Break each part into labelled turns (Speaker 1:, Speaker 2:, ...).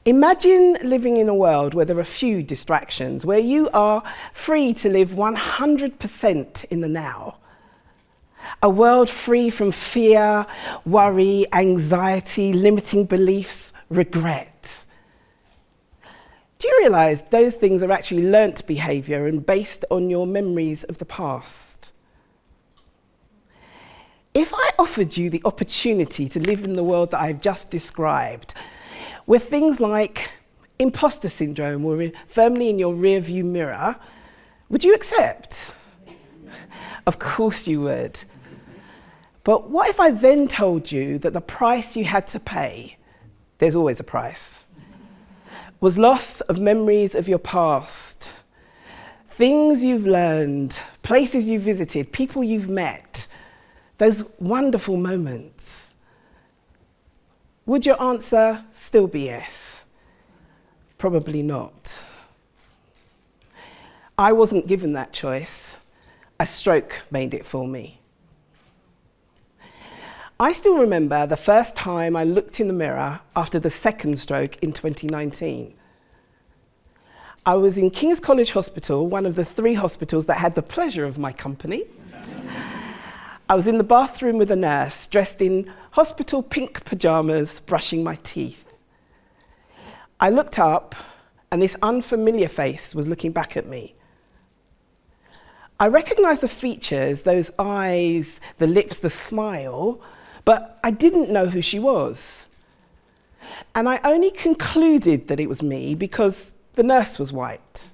Speaker 1: Imagine living in a world where there are few distractions, where you are free to live 100% in the now. A world free from fear, worry, anxiety, limiting beliefs, regret. Do you realise those things are actually learnt behaviour and based on your memories of the past? If I offered you the opportunity to live in the world that I've just described, where things like imposter syndrome were firmly in your rearview mirror, would you accept? Of course you would. But what if I then told you that the price you had to pay, there's always a price, was loss of memories of your past, things you've learned, places you've visited, people you've met, those wonderful moments? Would your answer still be yes? Probably not. I wasn't given that choice. A stroke made it for me. I still remember the first time I looked in the mirror after the second stroke in 2019. I was in King's College Hospital, one of the 3 hospitals that had the pleasure of my company. I was in the bathroom with a nurse, dressed in hospital pink pyjamas, brushing my teeth. I looked up, and this unfamiliar face was looking back at me. I recognised the features, those eyes, the lips, the smile, but I didn't know who she was. And I only concluded that it was me because the nurse was white.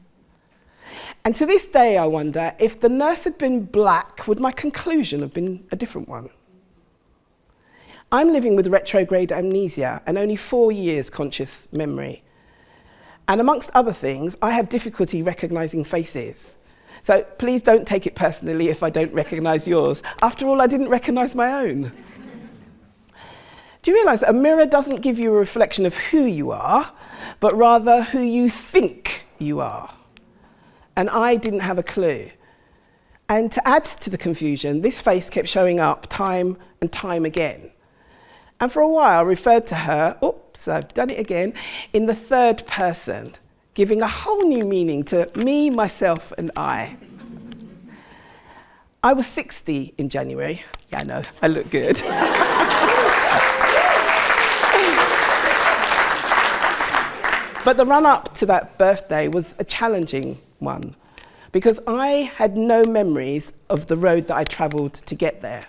Speaker 1: And to this day, I wonder, if the nurse had been black, would my conclusion have been a different one? I'm living with retrograde amnesia and only 4 years conscious memory. And amongst other things, I have difficulty recognising faces. So please don't take it personally if I don't recognise yours. After all, I didn't recognise my own. Do you realise that a mirror doesn't give you a reflection of who you are, but rather who you think you are? And I didn't have a clue. And to add to the confusion, this face kept showing up time and time again. And for a while, I referred to her, oops, I've done it again, in the third person, giving a whole new meaning to me, myself, and I. I was 60 in January. Yeah, I know, I look good. But the run-up to that birthday was a challenging one, because I had no memories of the road that I travelled to get there.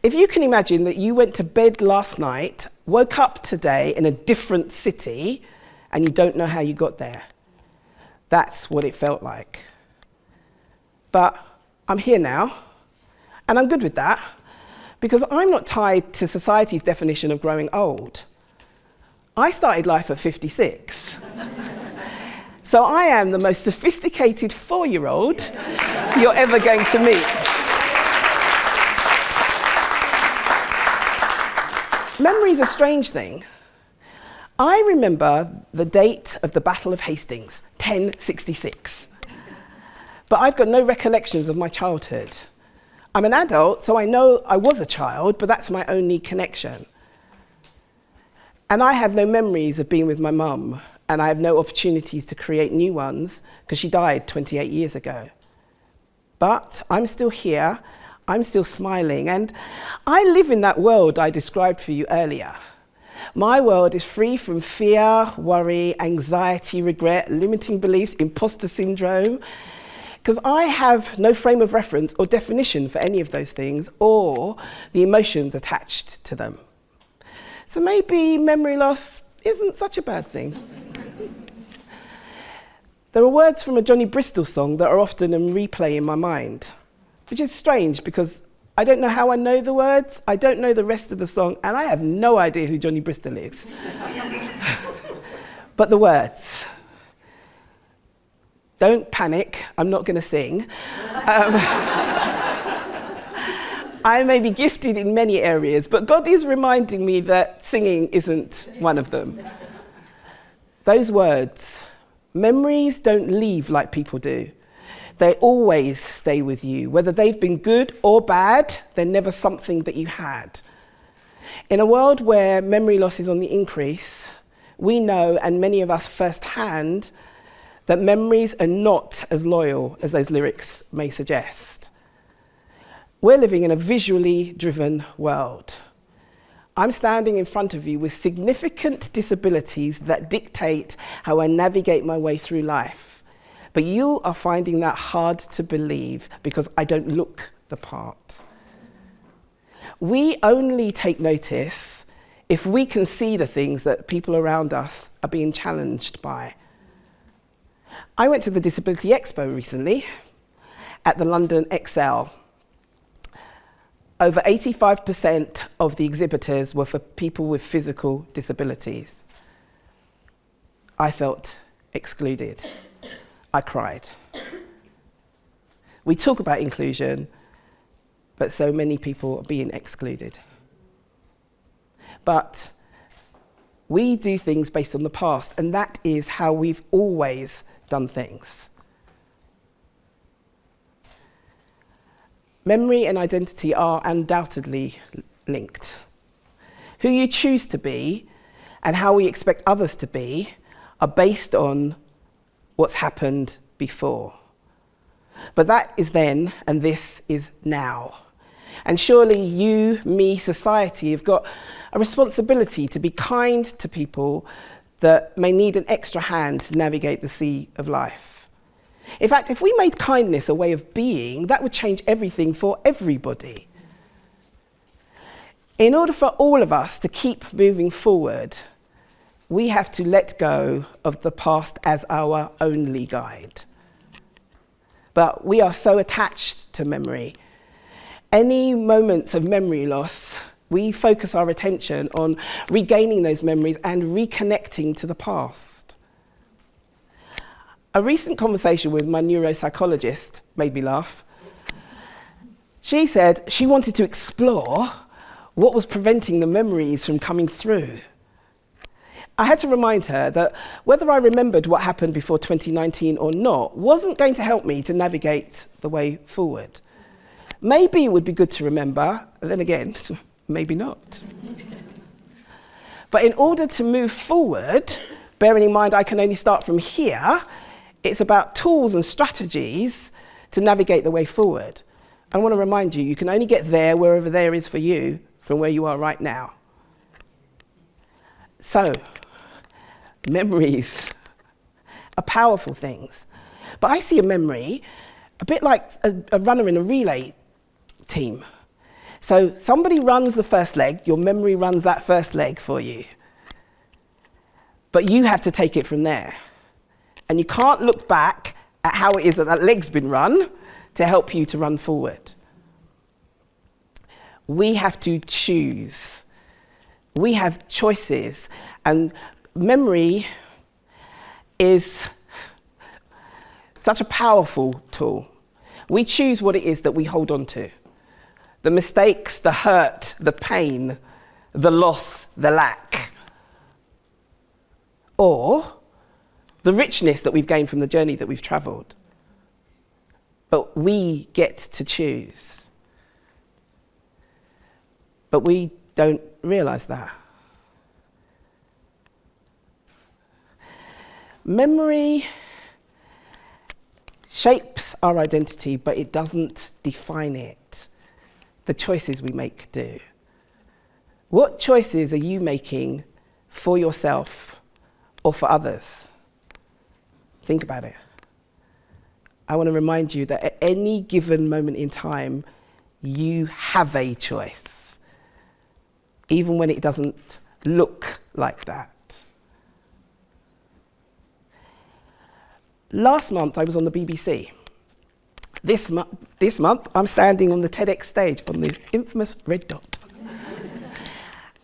Speaker 1: If you can imagine that you went to bed last night, woke up today in a different city, and you don't know how you got there. That's what it felt like. But I'm here now, and I'm good with that, because I'm not tied to society's definition of growing old. I started life at 56. So I am the most sophisticated 4-year-old you're ever going to meet. Memory's a strange thing. I remember the date of the Battle of Hastings, 1066. But I've got no recollections of my childhood. I'm an adult, so I know I was a child, but that's my only connection. And I have no memories of being with my mum, and I have no opportunities to create new ones because she died 28 years ago. But I'm still here, I'm still smiling, and I live in that world I described for you earlier. My world is free from fear, worry, anxiety, regret, limiting beliefs, imposter syndrome, because I have no frame of reference or definition for any of those things or the emotions attached to them. So maybe memory loss isn't such a bad thing. There are words from a Johnny Bristol song that are often in replay in my mind, which is strange because I don't know how I know the words, I don't know the rest of the song, and I have no idea who Johnny Bristol is. But the words. Don't panic, I'm not going to sing. I may be gifted in many areas, but God is reminding me that singing isn't one of them. Those words, memories don't leave like people do. They always stay with you. Whether they've been good or bad, they're never something that you had. In a world where memory loss is on the increase, we know, and many of us firsthand, that memories are not as loyal as those lyrics may suggest. We're living in a visually driven world. I'm standing in front of you with significant disabilities that dictate how I navigate my way through life. But you are finding that hard to believe because I don't look the part. We only take notice if we can see the things that people around us are being challenged by. I went to the Disability Expo recently at the London ExCeL. Over 85% of the exhibitors were for people with physical disabilities. I felt excluded. I cried. We talk about inclusion, but so many people are being excluded. But we do things based on the past, and that is how we've always done things. Memory and identity are undoubtedly linked. Who you choose to be and how we expect others to be are based on what's happened before. But that is then, and this is now. And surely you, me, society have got a responsibility to be kind to people that may need an extra hand to navigate the sea of life. In fact, if we made kindness a way of being, that would change everything for everybody. In order for all of us to keep moving forward, we have to let go of the past as our only guide. But we are so attached to memory. Any moments of memory loss, we focus our attention on regaining those memories and reconnecting to the past. A recent conversation with my neuropsychologist made me laugh. She said she wanted to explore what was preventing the memories from coming through. I had to remind her that whether I remembered what happened before 2019 or not wasn't going to help me to navigate the way forward. Maybe it would be good to remember, and then again, maybe not. But in order to move forward, bearing in mind I can only start from here, it's about tools and strategies to navigate the way forward. I want to remind you, you can only get there wherever there is for you from where you are right now. So, memories are powerful things. But I see a memory a bit like a runner in a relay team. So somebody runs the first leg, your memory runs that first leg for you. But you have to take it from there. And you can't look back at how it is that that leg's been run to help you to run forward. We have to choose. We have choices. And memory is such a powerful tool. We choose what it is that we hold on to. The mistakes, the hurt, the pain, the loss, the lack. Or the richness that we've gained from the journey that we've travelled. But we get to choose. But we don't realise that. Memory shapes our identity, but it doesn't define it. The choices we make do. What choices are you making for yourself or for others? Think about it. I want to remind you that at any given moment in time, you have a choice, even when it doesn't look like that. Last month, I was on the BBC. This month, I'm standing on the TEDx stage on the infamous red dot.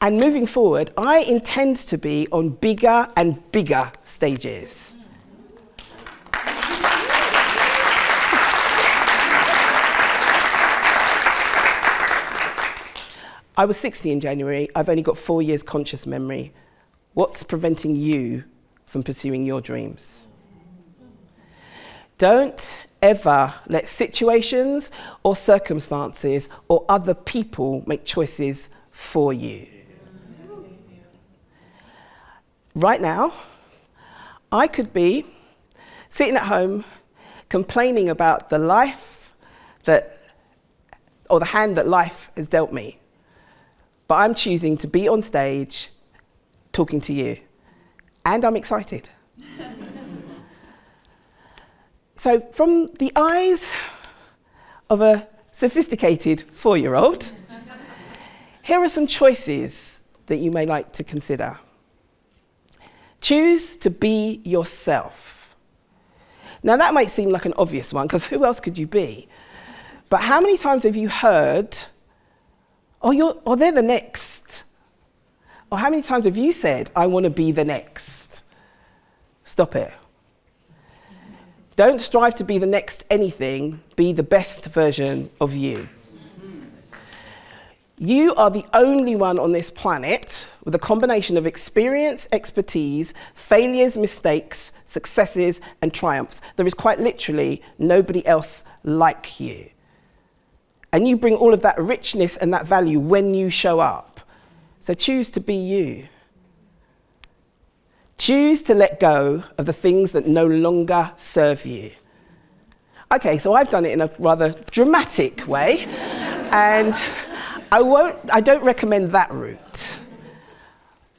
Speaker 1: And moving forward, I intend to be on bigger and bigger stages. I was 60 in January. I've only got 4 years conscious memory. What's preventing you from pursuing your dreams? Don't ever let situations or circumstances or other people make choices for you. right now, I could be sitting at home complaining about the hand that life has dealt me. But I'm choosing to be on stage talking to you. And I'm excited. So from the eyes of a sophisticated 4-year-old, here are some choices that you may like to consider. Choose to be yourself. Now that might seem like an obvious one, because who else could you be? But how many times have you heard, oh, they're the next? Or how many times have you said, I want to be the next? Stop it. Don't strive to be the next anything, be the best version of you. You are the only one on this planet with a combination of experience, expertise, failures, mistakes, successes, and triumphs. There is quite literally nobody else like you. And you bring all of that richness and that value when you show up. So choose to be you. Choose to let go of the things that no longer serve you. Okay, so I've done it in a rather dramatic way, and I don't recommend that route.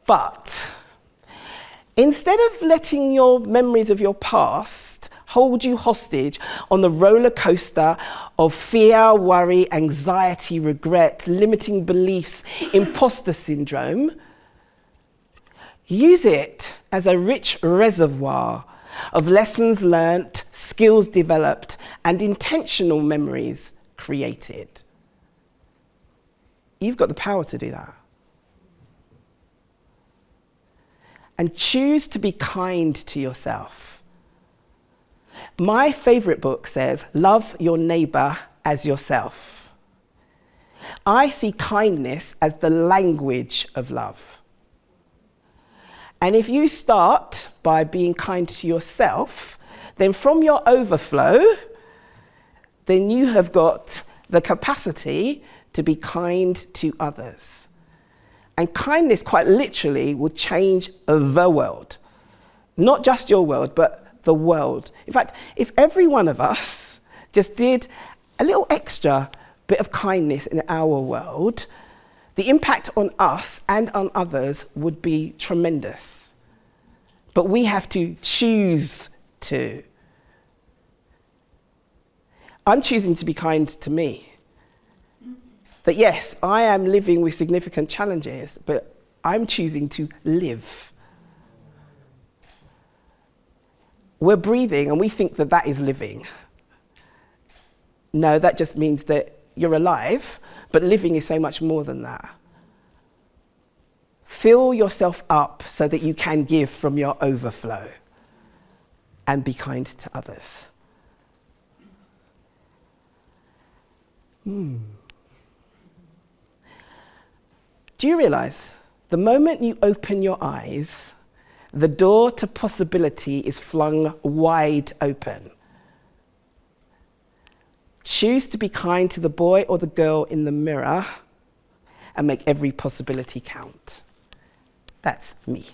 Speaker 1: But instead of letting your memories of your past hold you hostage on the roller coaster of fear, worry, anxiety, regret, limiting beliefs, imposter syndrome, use it as a rich reservoir of lessons learnt, skills developed, and intentional memories created. You've got the power to do that. And choose to be kind to yourself. My favourite book says, love your neighbour as yourself. I see kindness as the language of love. And if you start by being kind to yourself, then from your overflow, then you have got the capacity to be kind to others. And kindness, quite literally, will change the world. Not just your world, but the world. In fact, if every one of us just did a little extra bit of kindness in our world, the impact on us and on others would be tremendous. But we have to choose to. I'm choosing to be kind to me. That yes, I am living with significant challenges, but I'm choosing to live. We're breathing and we think that that is living. No, that just means that you're alive, but living is so much more than that. Fill yourself up so that you can give from your overflow and be kind to others. Do you realize the moment you open your eyes, the door to possibility is flung wide open? Choose to be kind to the boy or the girl in the mirror and make every possibility count. That's me.